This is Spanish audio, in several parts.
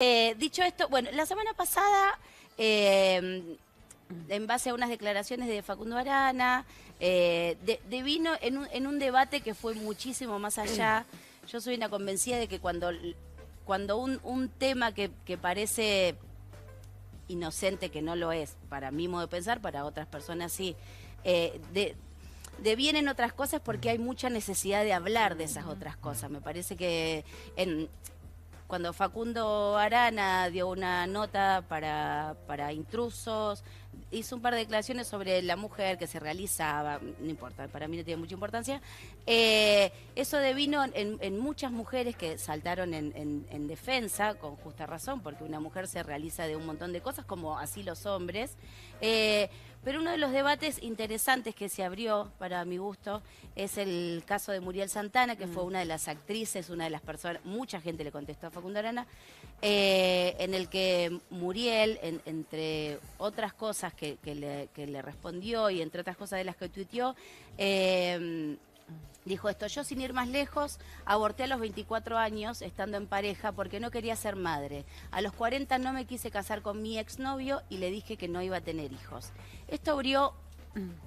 Dicho esto, bueno, la semana pasada, en base a unas declaraciones de Facundo Arana, devino en un debate que fue muchísimo más allá. Yo soy una convencida de que cuando un tema que parece inocente, que no lo es, para mi modo de pensar, para otras personas sí, devienen otras cosas porque hay mucha necesidad de hablar de esas otras cosas. Me parece que cuando Facundo Arana dio una nota para intrusos, hizo un par de declaraciones sobre la mujer que se realizaba, no importa, para mí no tiene mucha importancia. Eso devino en muchas mujeres que saltaron en defensa, con justa razón, porque una mujer se realiza de un montón de cosas, como así los hombres. Pero uno de los debates interesantes que se abrió, para mi gusto, es el caso de Muriel Santana, que fue una de las actrices, una de las personas, mucha gente le contestó a Facundo Arana, en el que Muriel, entre otras cosas que le respondió y entre otras cosas de las que tuiteó, dijo esto: yo, sin ir más lejos, aborté a los 24 años estando en pareja porque no quería ser madre. A los 40 no me quise casar con mi exnovio y le dije que no iba a tener hijos. Esto abrió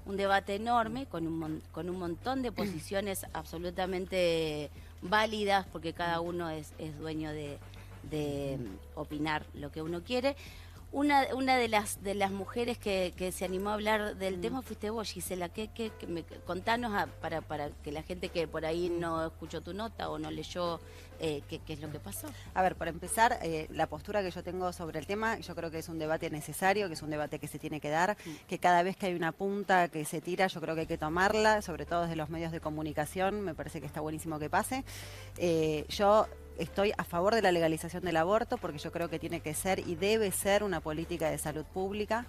un debate enorme con un montón de posiciones absolutamente válidas, porque cada uno es dueño de opinar lo que uno quiere. Una de las mujeres que se animó a hablar del tema fuiste vos, Gisela. Contanos para que la gente que por ahí no escuchó tu nota o no leyó, qué es lo que pasó. A ver, para empezar, la postura que yo tengo sobre el tema, yo creo que es un debate necesario, que es un debate que se tiene que dar, que cada vez que hay una punta que se tira, yo creo que hay que tomarla, sobre todo desde los medios de comunicación. Me parece que está buenísimo que pase. Yo estoy a favor de la legalización del aborto porque yo creo que tiene que ser y debe ser una política de salud pública.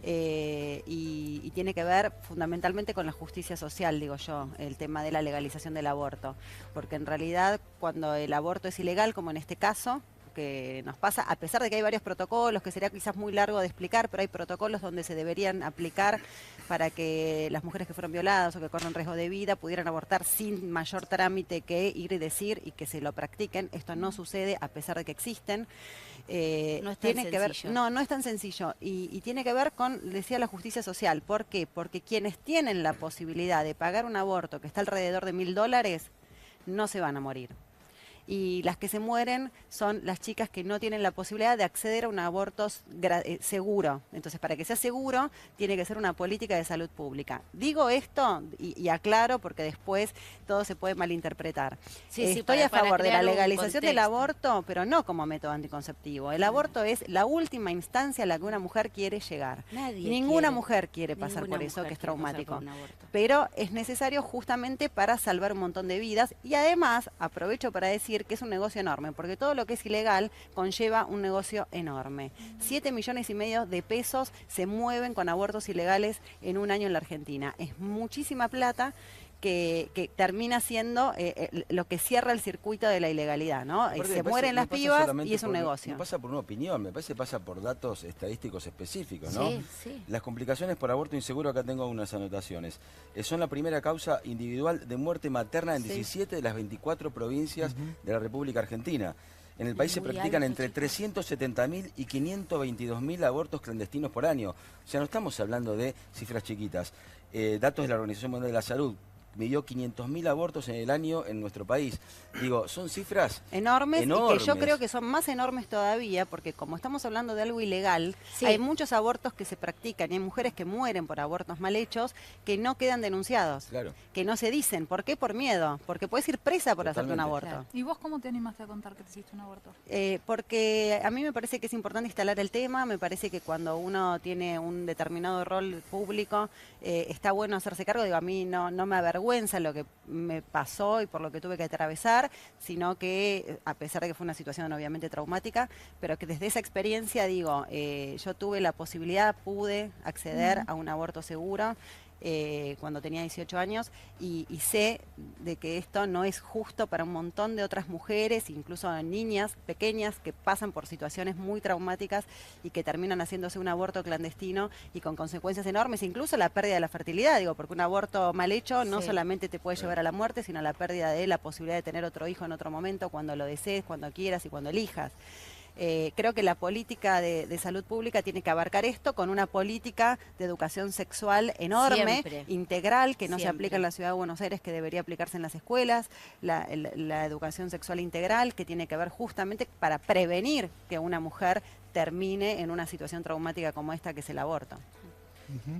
Y tiene que ver fundamentalmente con la justicia social, digo yo, el tema de la legalización del aborto, porque en realidad cuando el aborto es ilegal, como en este caso que nos pasa, a pesar de que hay varios protocolos, que sería quizás muy largo de explicar, pero hay protocolos donde se deberían aplicar para que las mujeres que fueron violadas o que corren riesgo de vida pudieran abortar sin mayor trámite que ir y decir y que se lo practiquen. Esto no sucede a pesar de que existen. No es tan tiene que ver, sencillo. no es tan sencillo y tiene que ver con, decía, la justicia social. ¿Por qué? Porque quienes tienen la posibilidad de pagar un aborto que está alrededor de $1000 no se van a morir. Y las que se mueren son las chicas que no tienen la posibilidad de acceder a un aborto seguro. Entonces, para que sea seguro, tiene que ser una política de salud pública. Digo esto y aclaro porque después todo se puede malinterpretar. Sí, Estoy a favor de la legalización del contexto. aborto, pero no como método anticonceptivo. El aborto es la última instancia a la que una mujer quiere llegar. Ninguna mujer quiere pasar por eso, que es traumático. Pero es necesario justamente para salvar un montón de vidas. Y además, aprovecho para decir que es un negocio enorme, porque todo lo que es ilegal conlleva un negocio enorme. 7,5 millones de pesos se mueven con abortos ilegales en un año en la Argentina. Es muchísima plata que termina siendo lo que cierra el circuito de la ilegalidad, ¿no? Se mueren las pibas y es un negocio. No pasa por una opinión, me parece que pasa por datos estadísticos específicos, ¿no? Sí, sí. Las complicaciones por aborto inseguro, acá tengo unas anotaciones. Son la primera causa individual de muerte materna en 17 de las 24 provincias de la República Argentina. En el país se practican entre 370.000 y 522.000 abortos clandestinos por año. O sea, no estamos hablando de cifras chiquitas. Datos de la Organización Mundial de la Salud: midió 500.000 abortos en el año en nuestro país. Digo, son cifras enormes, y que yo creo que son más enormes todavía, porque como estamos hablando de algo ilegal, hay muchos abortos que se practican y hay mujeres que mueren por abortos mal hechos que no quedan denunciados, que no se dicen. ¿Por qué? Por miedo, porque puedes ir presa por hacerte un aborto. Claro. ¿Y vos cómo te animaste a contar que te hiciste un aborto? Porque a mí me parece que es importante instalar el tema, me parece que cuando uno tiene un determinado rol público, está bueno hacerse cargo. Digo, a mí no me avergüenza lo que me pasó y por lo que tuve que atravesar, sino que, a pesar de que fue una situación obviamente traumática, pero que desde esa experiencia, digo, yo tuve la posibilidad, pude acceder a un aborto seguro cuando tenía 18 años y sé de que esto no es justo para un montón de otras mujeres, incluso niñas pequeñas que pasan por situaciones muy traumáticas y que terminan haciéndose un aborto clandestino y con consecuencias enormes, incluso la pérdida de la fertilidad. Digo, porque un aborto mal hecho no solamente te puede llevar a la muerte, sino a la pérdida de la posibilidad de tener otro hijo en otro momento, cuando lo desees, cuando quieras y cuando elijas. Creo que la política de salud pública tiene que abarcar esto con una política de educación sexual enorme, Siempre. integral, que no se Siempre. aplica en la Ciudad de Buenos Aires, que debería aplicarse en las escuelas, la educación sexual integral, que tiene que ver justamente para prevenir que una mujer termine en una situación traumática como esta, que es el aborto.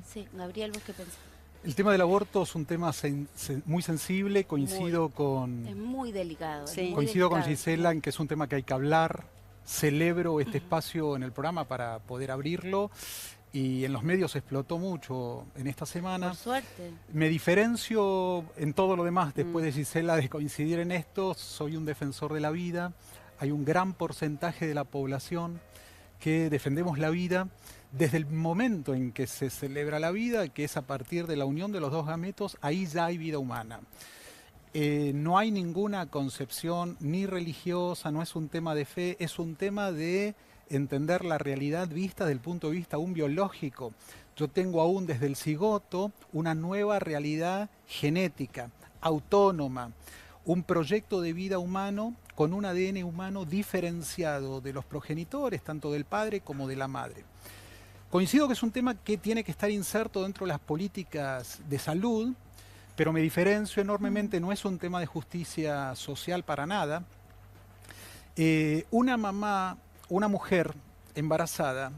Sí, Gabriel, ¿vos qué pensás? El tema del aborto es un tema muy sensible, coincido Es muy delicado. es Sí. muy coincido con delicado. Gisela en que es un tema que hay que hablar. Celebro este espacio en el programa para poder abrirlo y en los medios explotó mucho en esta semana. Por suerte. Me diferencio en todo lo demás después de Gisela de coincidir en esto. Soy un defensor de la vida. Hay un gran porcentaje de la población que defendemos la vida desde el momento en que se celebra la vida, que es a partir de la unión de los dos gametos, ahí ya hay vida humana. No hay ninguna concepción ni religiosa, no es un tema de fe, es un tema de entender la realidad vista desde el punto de vista aún biológico. Yo tengo aún desde el cigoto una nueva realidad genética, autónoma, un proyecto de vida humano con un ADN humano diferenciado de los progenitores, tanto del padre como de la madre. Coincido que es un tema que tiene que estar inserto dentro de las políticas de salud, pero me diferencio enormemente, no es un tema de justicia social para nada. Una mamá, una mujer embarazada,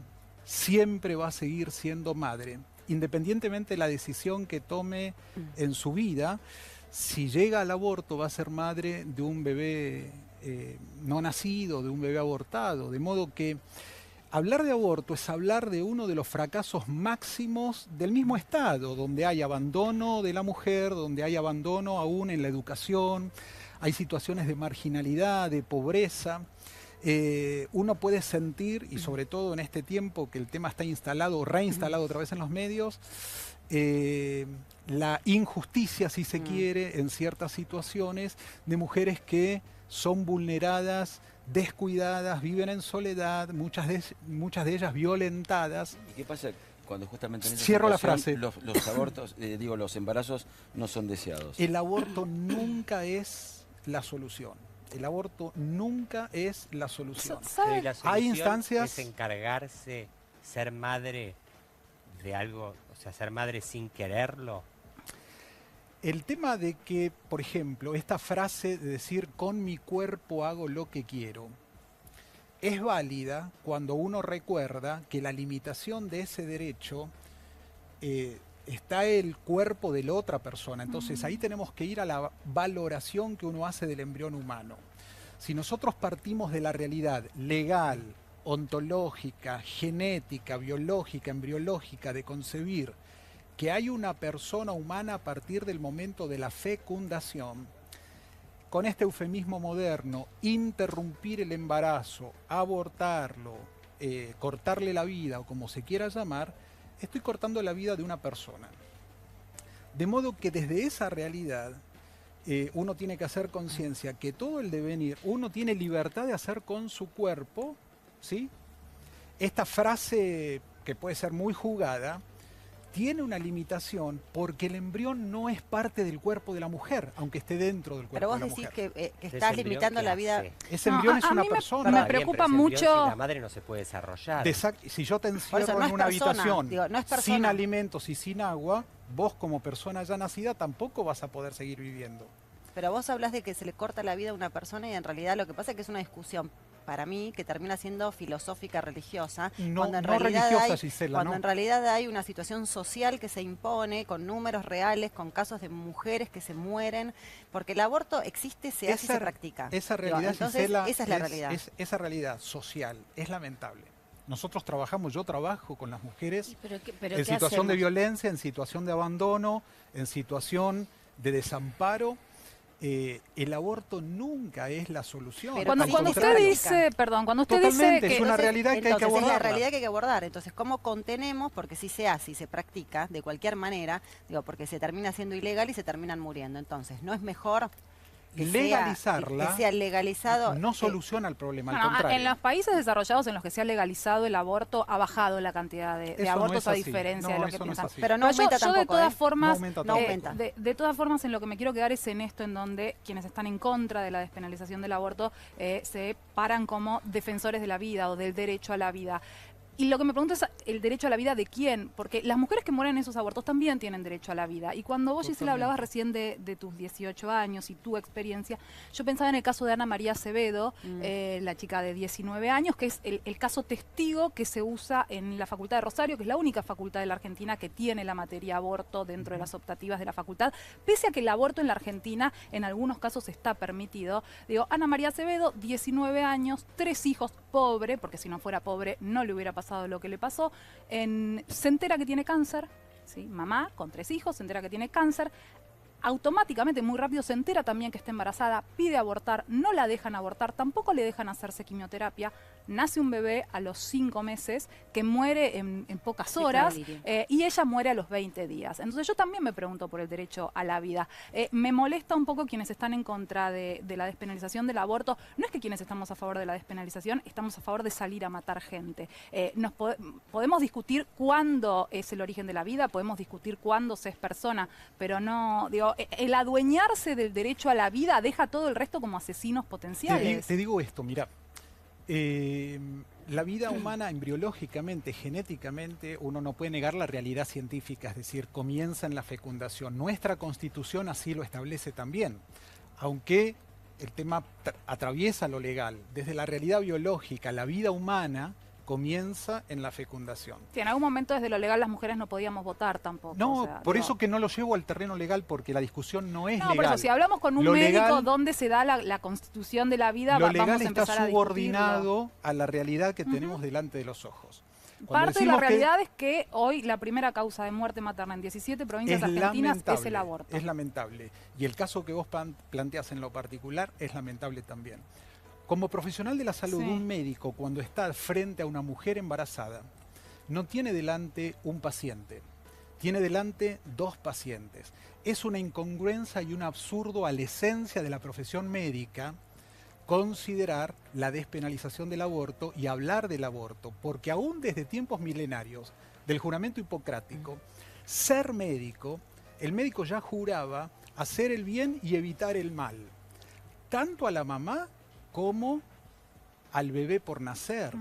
siempre va a seguir siendo madre, independientemente de la decisión que tome en su vida. Si llega al aborto, va a ser madre de un bebé no nacido, de un bebé abortado, de modo que hablar de aborto es hablar de uno de los fracasos máximos del mismo Estado, donde hay abandono de la mujer, donde hay abandono aún en la educación, hay situaciones de marginalidad, de pobreza. Uno puede sentir, y sobre todo en este tiempo que el tema está instalado, reinstalado otra vez en los medios, la injusticia, si se quiere, en ciertas situaciones de mujeres que son vulneradas, descuidadas, viven en soledad, muchas de ellas violentadas. ¿Y qué pasa cuando justamente en esa Cierro la situación frase. los abortos, los embarazos no son deseados? El aborto nunca es la solución. El aborto nunca es la solución. ¿Sabe? Y la Hay solución instancias- es encargarse, ser madre de algo, o sea, ser madre sin quererlo. El tema de que, por ejemplo, esta frase de decir con mi cuerpo hago lo que quiero, es válida cuando uno recuerda que la limitación de ese derecho está el cuerpo de la otra persona. Entonces ahí tenemos que ir a la valoración que uno hace del embrión humano. Si nosotros partimos de la realidad legal, ontológica, genética, biológica, embriológica, de concebir que hay una persona humana a partir del momento de la fecundación, con este eufemismo moderno, interrumpir el embarazo, abortarlo, cortarle la vida o como se quiera llamar, estoy cortando la vida de una persona. De modo que desde esa realidad uno tiene que hacer conciencia que todo el devenir, uno tiene libertad de hacer con su cuerpo, ¿sí? Esta frase que puede ser muy jugada, tiene una limitación porque el embrión no es parte del cuerpo de la mujer, aunque esté dentro del Pero cuerpo vos de la decís mujer. que Ese estás embrión, limitando ¿qué la vida. hace? Ese No, embrión es a una mí me- persona. me Está bien, preocupa pero ese embrión, mucho- si la madre no se puede desarrollar. Si yo te Por encierro eso no en es una persona, habitación digo, no es sin persona. alimentos y sin agua, vos como persona ya nacida tampoco vas a poder seguir viviendo. Pero vos hablas de que se le corta la vida a una persona y en realidad lo que pasa es que es una discusión para mí que termina siendo filosófica religiosa, No, cuando en no realidad religiosa, hay, Gisela, cuando no. en realidad hay una situación social que se impone con números reales, con casos de mujeres que se mueren, porque el aborto existe, se hace y se practica. Esa Digo, realidad, entonces, Gisela, esa es la realidad. esa realidad social es lamentable. Nosotros trabajamos, yo trabajo con las mujeres Pero en ¿qué situación de hacemos? violencia, en situación de abandono, en situación de desamparo. El aborto nunca es la solución. Pero Cuando al usted contrario. dice, perdón, cuando usted Totalmente, dice es que una realidad que hay que Entonces, es la abordarla. realidad que hay que abordar. Entonces, ¿cómo contenemos? Porque si se hace y se practica de cualquier manera, digo, porque se termina siendo ilegal y se terminan muriendo. Entonces, ¿no es mejor legalizarla que sea legalizado. no soluciona el problema, al Bueno, contrario. en los países desarrollados en los que se ha legalizado el aborto, ha bajado la cantidad de Eso no abortos es a así. diferencia No, de lo que eso no es piensan. así. Pero no Pero aumenta yo tampoco, de todas ¿eh? formas, No aumenta No aumenta. de todas formas, en lo que me quiero quedar es en esto, en donde quienes están en contra de la despenalización del aborto se paran como defensores de la vida o del derecho a la vida. Y lo que me pregunto es el derecho a la vida de quién, porque las mujeres que mueren en esos abortos también tienen derecho a la vida. Y cuando vos, Gisela, hablabas recién de tus 18 años y tu experiencia, yo pensaba en el caso de Ana María Acevedo, la chica de 19 años, que es el caso testigo que se usa en la Facultad de Rosario, que es la única facultad de la Argentina que tiene la materia aborto dentro de las optativas de la facultad, pese a que el aborto en la Argentina en algunos casos está permitido. Digo, Ana María Acevedo, 19 años, 3 hijos, pobre, porque si no fuera pobre no le hubiera pasado lo que le pasó, se entera que tiene cáncer, ¿sí? Mamá con 3 hijos, se entera que tiene cáncer, automáticamente, muy rápido, se entera también que está embarazada, pide abortar, no la dejan abortar, tampoco le dejan hacerse quimioterapia, nace un bebé a los 5 meses que muere en pocas Sí, horas claro, y ella muere a los 20 días. Entonces yo también me pregunto por el derecho a la vida. Me molesta un poco quienes están en contra de la despenalización del aborto. No es que quienes estamos a favor de la despenalización, estamos a favor de salir a matar gente. Podemos discutir cuándo es el origen de la vida, podemos discutir cuándo se es persona, pero no, digo, el adueñarse del derecho a la vida deja todo el resto como asesinos potenciales. Te digo esto, mira, la vida humana embriológicamente, genéticamente, uno no puede negar la realidad científica, es decir, comienza en la fecundación. Nuestra Constitución así lo establece también, aunque el tema atraviesa lo legal. Desde la realidad biológica, la vida humana comienza en la fecundación. Sí, en algún momento desde lo legal las mujeres no podíamos votar tampoco. No, o sea, por digo, eso que no lo llevo al terreno legal, porque la discusión no es no, legal. por eso, si hablamos con un Lo médico legal- donde se da la constitución de la vida, Lo vamos legal a está empezar a discutirlo. subordinado a la realidad que tenemos delante de los ojos. Cuando Parte de la decimos que realidad es que hoy la primera causa de muerte materna en 17 provincias argentinas es el aborto. Es lamentable. Y el caso que vos planteas en lo particular es lamentable también. Como profesional de la salud, Sí. un médico cuando está frente a una mujer embarazada, no tiene delante un paciente, tiene delante 2 pacientes. Es una incongruencia y un absurdo a la esencia de la profesión médica considerar la despenalización del aborto y hablar del aborto, porque aún desde tiempos milenarios del juramento hipocrático, ser médico, el médico ya juraba hacer el bien y evitar el mal, tanto a la mamá como al bebé por nacer.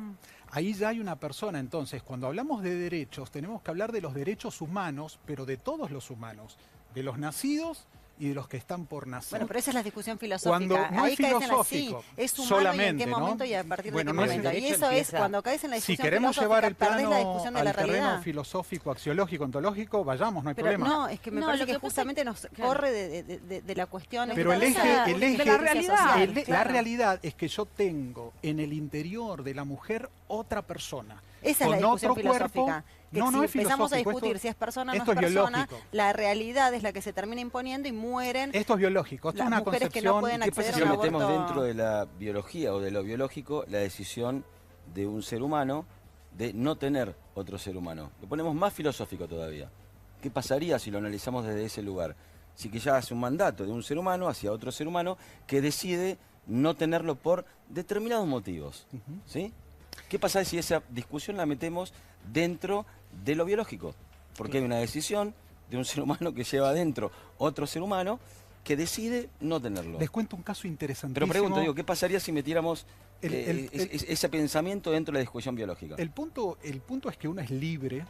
Ahí ya hay una persona. Entonces, cuando hablamos de derechos, tenemos que hablar de los derechos humanos, pero de todos los humanos, de los nacidos y de los que están por nacer. Bueno, pero esa es la discusión filosófica. Cuando no Ahí es caes en la- filosófico, sí, es humano solamente, y en qué ¿no? momento y a partir Bueno, de no qué es momento. el Y derecho eso es empieza- cuando caes en la Si discusión queremos filosófica, llevar el perdés la plano discusión de la al terreno realidad. filosófico, axiológico, ontológico, vayamos, no hay Pero problema. no, es que me No, parece lo que que pasa es- justamente nos claro. corre de la cuestión. Pero el eje, esta el eje, de la realidad. social, la claro. realidad es que yo tengo en el interior de la mujer otra persona. Esa es la con discusión otro cuerpo. filosófica. Que No, si no es empezamos a filosófico, discutir esto- si es persona o no esto es es persona, biológico. la realidad es la que se termina imponiendo y mueren Esto es biológico, esto es las una mujeres que concepción. no pueden ¿Qué pasa acceder si a lo un metemos aborto? dentro de la biología o de lo biológico, la decisión de un ser humano de no tener otro ser humano? Lo ponemos más filosófico todavía. ¿Qué pasaría si lo analizamos desde ese lugar? Si que ya hace un mandato de un ser humano hacia otro ser humano que decide no tenerlo por determinados motivos. ¿Sí? ¿Qué pasa si esa discusión la metemos dentro de lo biológico? Porque hay una decisión de un ser humano que lleva adentro otro ser humano que decide no tenerlo. Les cuento un caso interesantísimo. Pero pregunto, digo, ¿qué pasaría si metiéramos El- ese pensamiento dentro de la discusión biológica? El punto es que uno es libre,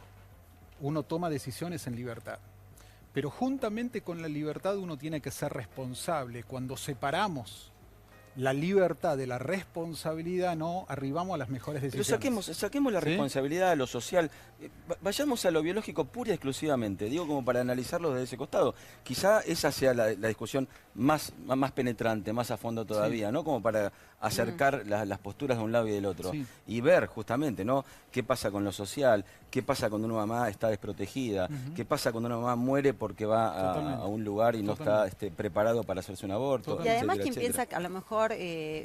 uno toma decisiones en libertad. Pero juntamente con la libertad uno tiene que ser responsable. Cuando separamos la libertad de la responsabilidad, no arribamos a las mejores Pero decisiones. saquemos la ¿Sí? responsabilidad a lo social. Vayamos a lo biológico pura y exclusivamente, digo como para analizarlo desde ese costado. Quizá esa sea la discusión más penetrante, más a fondo todavía, ¿no? Como para acercar las posturas de un lado y del otro. Sí. Y ver justamente, ¿no? ¿Qué pasa con lo social? ¿Qué pasa cuando una mamá está desprotegida? ¿Qué pasa cuando una mamá muere porque va Totalmente. a un lugar y no está Totalmente. preparado para hacerse un aborto? Y además etcétera, quien etcétera? piensa que a lo mejor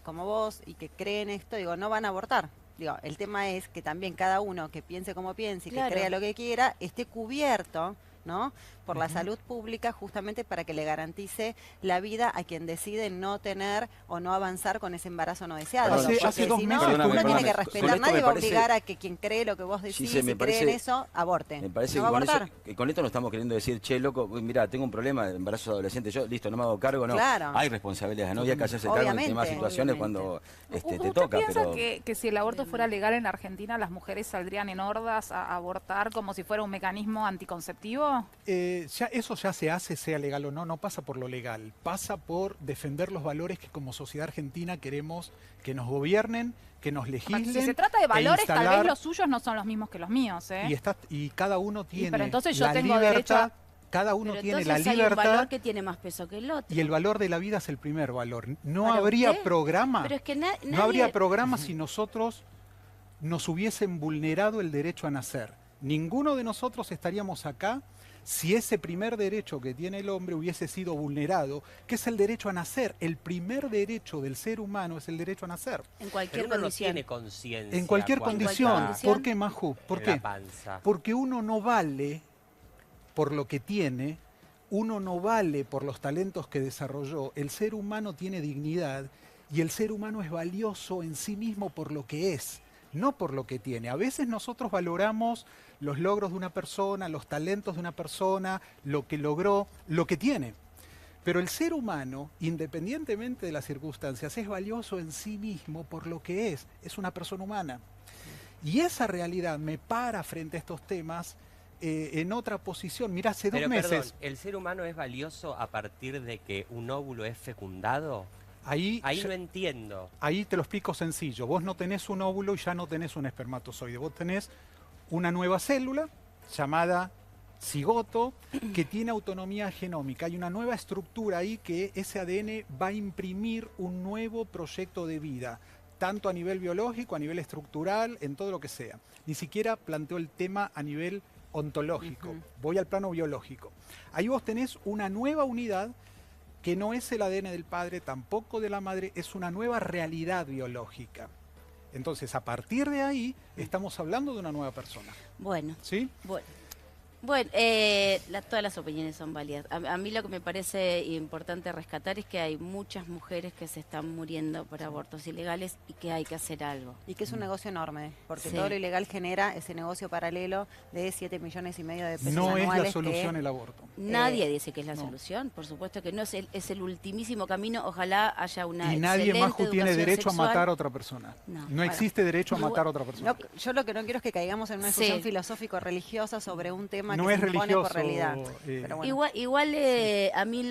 como vos y que cree en esto, digo, no van a abortar. Digo, el tema es que también cada uno que piense como piense y Claro. que crea lo que quiera, esté cubierto ¿no? Por la salud pública, justamente para que le garantice la vida a quien decide no tener o no avanzar con ese embarazo no deseado. Hace- Porque hace 2 si no, meses uno tuvimos- tiene que con respetar. esto Nadie me va a parece- obligar a que quien cree lo que vos decís Gise, me y cree en parece- eso, aborte. Me parece ¿No va a abortar? que con esto no estamos queriendo decir, che, loco, mira, tengo un problema de embarazo adolescente, yo, listo, no me hago cargo, no. Claro. Hay responsabilidades, ¿no? Y hay que hacerse cargo en Obviamente, demás situaciones obviamente. cuando te ¿Usted toca, piensa pero... que si el aborto fuera legal en Argentina, las mujeres saldrían en hordas a abortar como si fuera un mecanismo anticonceptivo? Eso ya se hace, sea legal o no, no pasa por lo legal, pasa por defender los valores que como sociedad argentina queremos que nos gobiernen, que nos legislen. Si se trata de e valores, tal instalar- vez los suyos no son los mismos que los míos, ¿eh? y cada uno tiene pero entonces yo la tengo derecho a- libertad, cada uno Pero tiene la entonces hay un valor libertad que tiene más peso que el otro. y el valor de la vida es el primer valor. No Para habría usted, programa, Pero es que no habría programa si nosotros nos hubiesen vulnerado el derecho a nacer. Ninguno de nosotros estaríamos acá si ese primer derecho que tiene el hombre hubiese sido vulnerado, que es el derecho a nacer. El primer derecho del ser humano es el derecho a nacer. en cualquier Pero uno no condición. tiene conciencia. En cualquier cuando condición. está ¿Por qué, Maju? ¿Por en qué? la panza. Porque uno no vale por lo que tiene, uno no vale por los talentos que desarrolló. El ser humano tiene dignidad y el ser humano es valioso en sí mismo por lo que es, no por lo que tiene. A veces nosotros valoramos los logros de una persona, los talentos de una persona, lo que logró, lo que tiene. Pero el ser humano, independientemente de las circunstancias, es valioso en sí mismo por lo que es una persona humana. Y esa realidad me para frente a estos temas en otra posición. Mirá, hace 2 Pero meses, perdón, ¿el ser humano es valioso a partir de que un óvulo es fecundado? ahí No entiendo. Ahí te lo explico sencillo. Vos no tenés un óvulo y ya no tenés un espermatozoide. Vos tenés una nueva célula llamada cigoto que tiene autonomía genómica. Hay una nueva estructura ahí que ese ADN va a imprimir un nuevo proyecto de vida, tanto a nivel biológico, a nivel estructural, en todo lo que sea. Ni siquiera planteo el tema a nivel ontológico. Voy al plano biológico. Ahí vos tenés una nueva unidad que no es el ADN del padre, tampoco de la madre, es una nueva realidad biológica. Entonces, a partir de ahí, estamos hablando de una nueva persona. Bueno, ¿Sí? Bueno, todas las opiniones son válidas. A mí lo que me parece importante rescatar es que hay muchas mujeres que se están muriendo por abortos ilegales y que hay que hacer algo. Y que es un negocio enorme, porque Sí. todo lo ilegal genera ese negocio paralelo de 7,5 millones de pesos No es anuales la solución que- el aborto. Nadie dice que es la no. solución, por supuesto que no, es el ultimísimo camino. Ojalá haya una Y nadie, excelente Maju, tiene educación derecho sexual. a matar a otra persona. No. No Bueno. existe derecho a matar a otra persona. No, yo lo que no quiero es que caigamos en una Sí. discusión filosófico-religiosa sobre un tema No que es se impone religioso, por realidad. Pero bueno. Igual a mí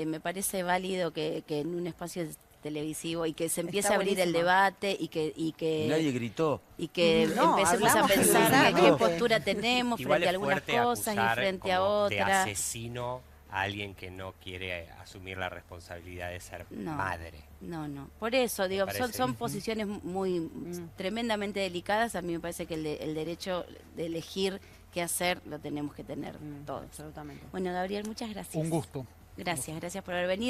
me parece válido que en un espacio televisivo y que se empiece Está a abrir el buenísimo. debate y que Nadie gritó. empecemos a hablamos pensar qué genuinamente. postura tenemos Igual frente a es algunas fuerte cosas y acusar frente a como de otras. asesino a alguien que no quiere asumir la responsabilidad de ser No. madre. No. Por eso, digo, parece. son posiciones muy tremendamente delicadas. A mí me parece que el derecho de elegir qué hacer lo tenemos que tener todos. Absolutamente. Bueno, Gabriel, muchas gracias. Un gusto. Gracias por haber venido.